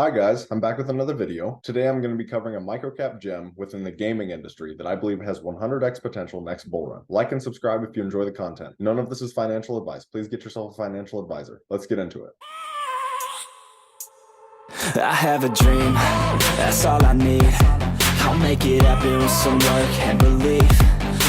Hi guys, I'm back with another video. Today I'm going to be covering a microcap gem within the gaming industry that I believe has 100x potential next bull run. Like and subscribe if you enjoy the content. None of this is financial advice. Please get yourself a financial advisor. Let's get into it. I have a dream, that's all I need. I'll make it happen with some work and belief.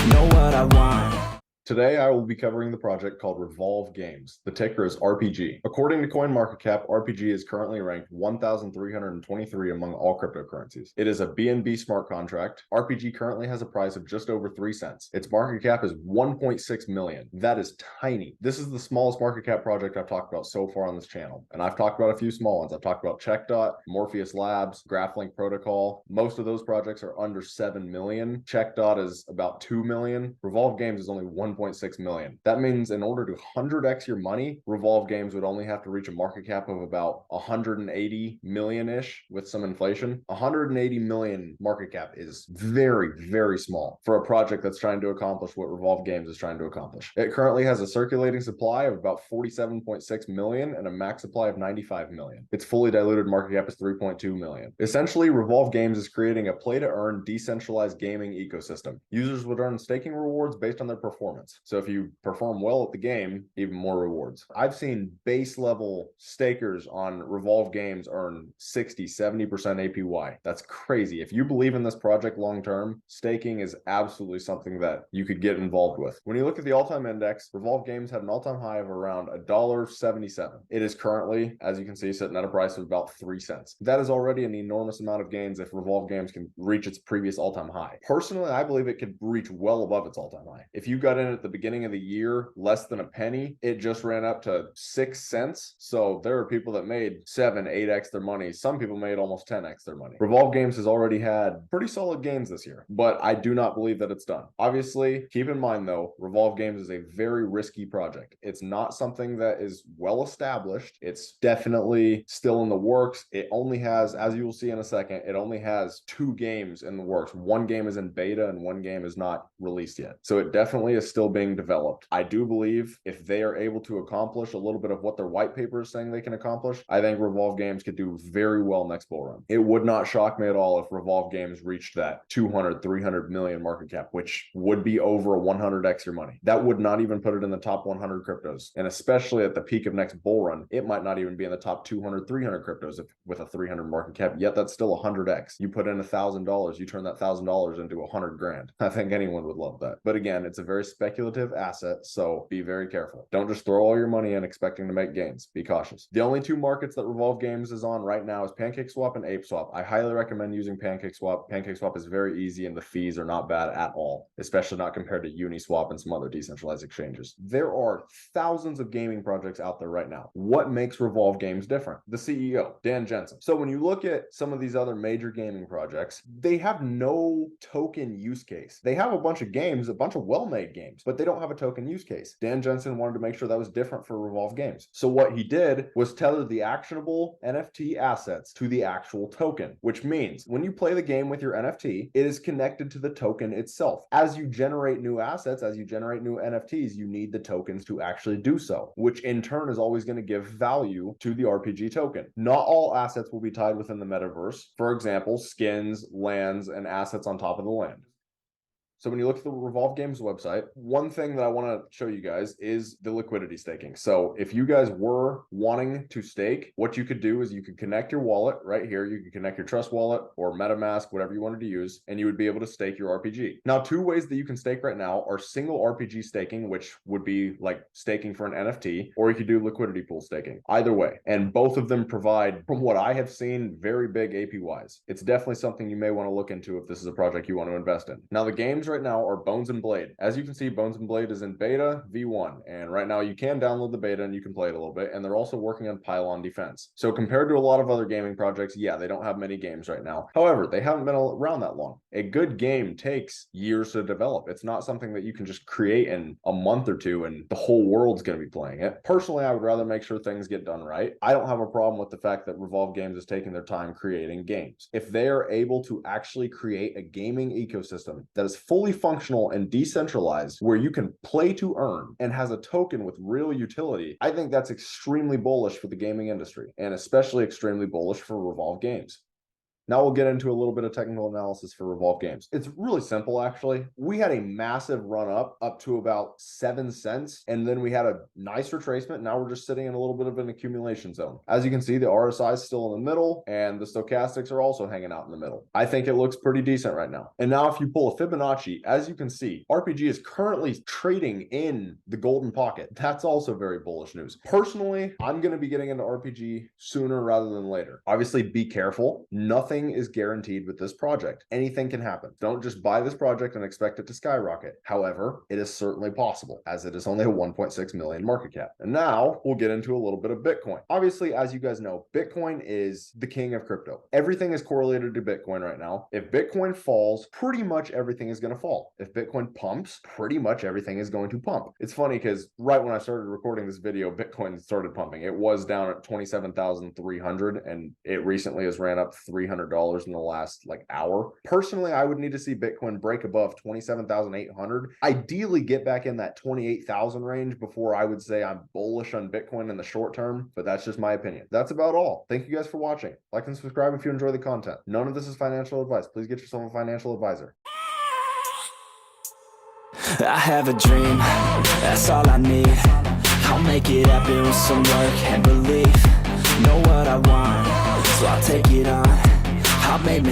Know what I want. Today, I will be covering the project called Revolve Games. The ticker is RPG. According to CoinMarketCap, RPG is currently ranked 1,323 among all cryptocurrencies. It is a BNB smart contract. RPG currently has a price of just over 3 cents. Its market cap is 1.6 million. That is tiny. This is the smallest market cap project I've talked about so far on this channel. And I've talked about a few small ones. I've talked about CheckDot, Morpheus Labs, Graphlinq Protocol. Most of those projects are under 7 million. CheckDot is about 2 million. Revolve Games is only 1.6 million. That means in order to 100x your money, Revolve Games would only have to reach a market cap of about 180 million-ish with some inflation. 180 million market cap is very, very small for a project that's trying to accomplish what Revolve Games is trying to accomplish. It currently has a circulating supply of about 47.6 million and a max supply of 95 million. Its fully diluted market cap is 3.2 million. Essentially, Revolve Games is creating a play-to-earn decentralized gaming ecosystem. Users would earn staking rewards based on their performance. So if you perform well at the game, even more rewards. I've seen base level stakers on Revolve Games earn 60, 70% APY. That's crazy. If you believe in this project long term, staking is absolutely something that you could get involved with. When you look at the all-time index, Revolve Games had an all-time high of around $1.77. It is currently, as you can see, sitting at a price of about 3 cents. That is already an enormous amount of gains if Revolve Games can reach its previous all-time high. Personally, I believe it could reach well above its all-time high. If you got in at the beginning of the year less than a penny, it just ran up to 6 cents. So there are people that made 7, 8x their money. Some people made almost 10x their money. Revolve Games has already had pretty solid gains this year, but I do not believe that it's done. Obviously, keep in mind though, Revolve Games is a very risky project. It's not something that is well established. It's definitely still in the works. It only has, as you will see in a second, it only has 2 games in the works. One game is in beta and one game is not released yet. So it definitely is still being developed. I do believe if they are able to accomplish a little bit of what their white paper is saying they can accomplish, I think Revolve Games could do very well next bull run. It would not shock me at all if Revolve Games reached that 200, 300 million market cap, which would be over a 100x your money. That would not even put it in the top 100 cryptos. And especially at the peak of next bull run, it might not even be in the top 200, 300 cryptos with a 300 market cap, yet that's still 100x. You put in $1,000, you turn that $1,000 into 100 grand. I think anyone would love that. But again, it's a very speculative asset, so be very careful. Don't just throw all your money in expecting to make gains. Be cautious. The only 2 markets that Revolve Games is on right now is PancakeSwap and ApeSwap. I highly recommend using PancakeSwap. PancakeSwap is very easy and the fees are not bad at all, especially not compared to Uniswap and some other decentralized exchanges. There are thousands of gaming projects out there right now. What makes Revolve Games different? The CEO, Dan Jensen. So when you look at some of these other major gaming projects, they have no token use case. They have a bunch of games, a bunch of well-made games, but they don't have a token use case. Dan Jensen wanted to make sure that was different for Revolve Games. So what he did was tether the actionable NFT assets to the actual token, which means when you play the game with your NFT, it is connected to the token itself. As you generate new assets, as you generate new NFTs, you need the tokens to actually do so, which in turn is always going to give value to the RPG token. Not all assets will be tied within the metaverse. For example, skins, lands, and assets on top of the land. So when you look at the Revolve Games website, one thing that I want to show you guys is the liquidity staking. So if you guys were wanting to stake, what you could do is you could connect your wallet right here. You could connect your Trust wallet or MetaMask, whatever you wanted to use, and you would be able to stake your RPG. Now, 2 ways that you can stake right now are single RPG staking, which would be like staking for an NFT, or you could do liquidity pool staking. Either way. And both of them provide, from what I have seen, very big APYs. It's definitely something you may want to look into if this is a project you want to invest in. Now, the games right now are Bones and Blade. As you can see, Bones and Blade is in beta V1, and right now you can download the beta and you can play it a little bit, and they're also working on Pylon Defense. So compared to a lot of other gaming projects, yeah, they don't have many games right now. However, they haven't been around that long. A good game takes years to develop. It's not something that you can just create in a month or 2 and the whole world's going to be playing it. Personally, I would rather make sure things get done right. I don't have a problem with the fact that Revolve Games is taking their time creating games. If they are able to actually create a gaming ecosystem that is fully fully functional and decentralized where you can play to earn and has a token with real utility, I think that's extremely bullish for the gaming industry, and especially extremely bullish for Revolve Games. Now we'll get into a little bit of technical analysis for Revolve Games. It's really simple, actually. We had a massive run up to about 7 cents, and then we had a nice retracement. Now we're just sitting in a little bit of an accumulation zone. As you can see, the RSI is still in the middle, and the stochastics are also hanging out in the middle. I think it looks pretty decent right now. And now if you pull a Fibonacci, as you can see, RPG is currently trading in the golden pocket. That's also very bullish news. Personally, I'm going to be getting into RPG sooner rather than later. Obviously, be careful. Nothing is guaranteed with this project. Anything can happen. Don't just buy this project and expect it to skyrocket. However, it is certainly possible, as it is only a 1.6 million market cap. And now we'll get into a little bit of Bitcoin. Obviously, as you guys know, Bitcoin is the king of crypto. Everything is correlated to Bitcoin right now. If Bitcoin falls, pretty much everything is going to fall. If Bitcoin pumps, pretty much everything is going to pump. It's funny because right when I started recording this video, Bitcoin started pumping. It was down at 27,300 and it recently has ran up $300 in the last hour. Personally, I would need to see Bitcoin break above 27,800. Ideally get back in that 28,000 range before I would say I'm bullish on Bitcoin in the short term, but that's just my opinion. That's about all. Thank you guys for watching. Like and subscribe if you enjoy the content. None of this is financial advice. Please get yourself a financial advisor. I have a dream, that's all I need. I'll make it happen with some work and belief. Know what I want, so I'll take it on. I've made mistakes.